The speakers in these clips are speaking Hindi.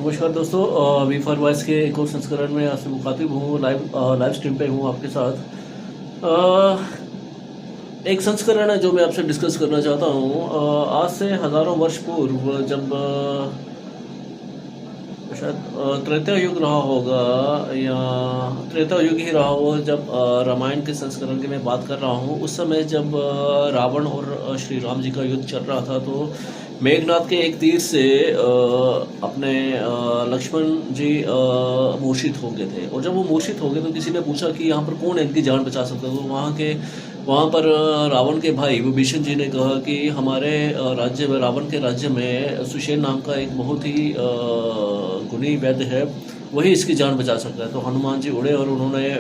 नमस्कार दोस्तों, वी फॉर वॉइस के एक और संस्करण में आपसे मुखातिब हूँ। लाइव स्ट्रीम पे हूँ आपके साथ। एक संस्करण है जो मैं आपसे डिस्कस करना चाहता हूँ। आज से हज़ारों वर्ष पूर्व जब शायद त्रेता युग रहा होगा या त्रेता युग ही रहा हो, जब रामायण के संस्करण की मैं बात कर रहा हूँ। उस समय जब रावण और श्री राम जी का युद्ध चल रहा था, तो मेघनाथ के एक तीर से अपने लक्ष्मण जी मूर्छित हो गए थे। और जब वो मूर्छित हो गए तो किसी ने पूछा कि यहाँ पर कौन है इनकी जान बचा सकता है। तो वहाँ पर रावण के भाई विभीषण जी ने कहा कि हमारे राज्य में, रावण के राज्य में सुषेण नाम का एक बहुत ही गुणी वैद्य है, वही इसकी जान बचा सकता है। तो हनुमान जी उड़े और उन्होंने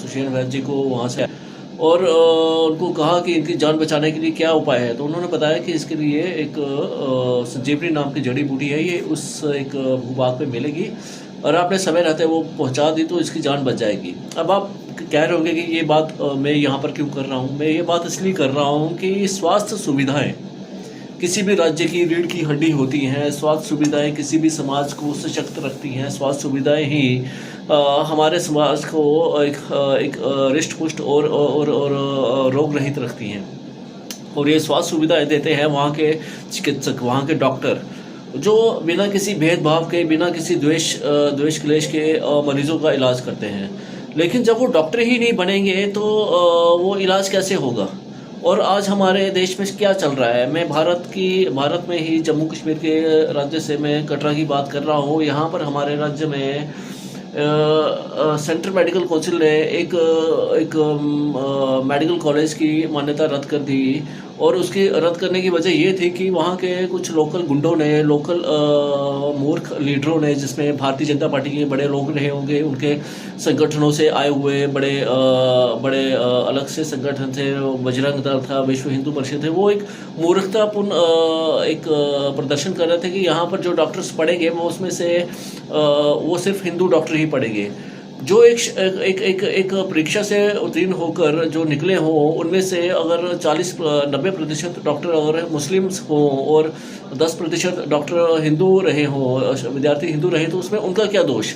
सुषेण वैद्य जी को वहाँ से और उनको कहा कि इनकी जान बचाने के लिए क्या उपाय है। तो उन्होंने बताया कि इसके लिए एक संजीवनी नाम की जड़ी बूटी है, ये उस एक भूभाग पे मिलेगी और आपने समय रहते वो पहुंचा दी तो इसकी जान बच जाएगी। अब आप कह रहे होंगे कि ये बात मैं यहाँ पर क्यों कर रहा हूँ। मैं ये बात इसलिए कर रहा हूँ कि स्वास्थ्य सुविधाएं किसी भी राज्य की रीढ़ की हड्डी होती हैं। स्वास्थ्य सुविधाएं किसी भी समाज को सशक्त रखती हैं। स्वास्थ्य सुविधाएं ही हमारे समाज को एक रिष्ट पुष्ट और रोग रहित रखती हैं। और ये स्वास्थ्य सुविधाएं देते हैं वहाँ के चिकित्सक, वहाँ के डॉक्टर, जो बिना किसी भेदभाव के, बिना किसी द्वेष क्लेश के मरीजों का इलाज करते हैं। लेकिन जब वो डॉक्टर ही नहीं बनेंगे तो वो इलाज कैसे होगा। और आज हमारे देश में क्या चल रहा है, मैं भारत में ही जम्मू कश्मीर के राज्य से मैं कटरा की बात कर रहा हूँ। यहाँ पर हमारे राज्य में सेंट्रल मेडिकल काउंसिल ने एक मेडिकल कॉलेज की मान्यता रद्द कर दी। और उसकी रद्द करने की वजह ये थी कि वहाँ के कुछ लोकल गुंडों ने, लोकल मूर्ख लीडरों ने, जिसमें भारतीय जनता पार्टी के बड़े लोग रहे होंगे, उनके संगठनों से आए हुए बड़े अलग से संगठन थे, बजरंग दल था, विश्व हिंदू परिषद थे, वो एक मूर्खतापूर्ण एक प्रदर्शन कर रहे थे कि यहाँ पर जो डॉक्टर्स पढ़ेंगे वो उसमें से वो सिर्फ हिंदू डॉक्टर ही पढ़ेंगे। जो एक परीक्षा से उत्तीर्ण होकर जो निकले हों, उनमें से अगर 40-90% डॉक्टर अगर मुस्लिम्स हों और 10% डॉक्टर हिंदू रहे हों, विद्यार्थी हिंदू रहे, तो उसमें उनका क्या दोष।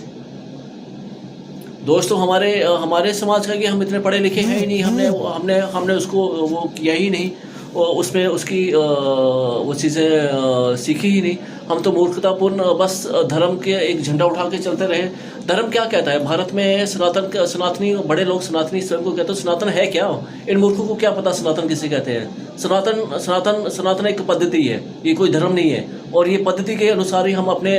दोस्त तो हमारे समाज का कि हम इतने पढ़े लिखे हैं ही नहीं, हमने उसको वो किया ही नहीं, उसमें उसकी वो चीज़ें सीखी ही नहीं। हम तो मूर्खतापूर्ण बस धर्म के एक झंडा उठा के चलते रहे। धर्म क्या कहता है भारत में? सनातनी बड़े लोग सनातनी स्वयं को कहते हैं। सनातन है क्या? इन मूर्खों को क्या पता सनातन किसे कहते हैं। सनातन एक पद्धति है, ये कोई धर्म नहीं है। और ये पद्धति के अनुसार ही हम अपने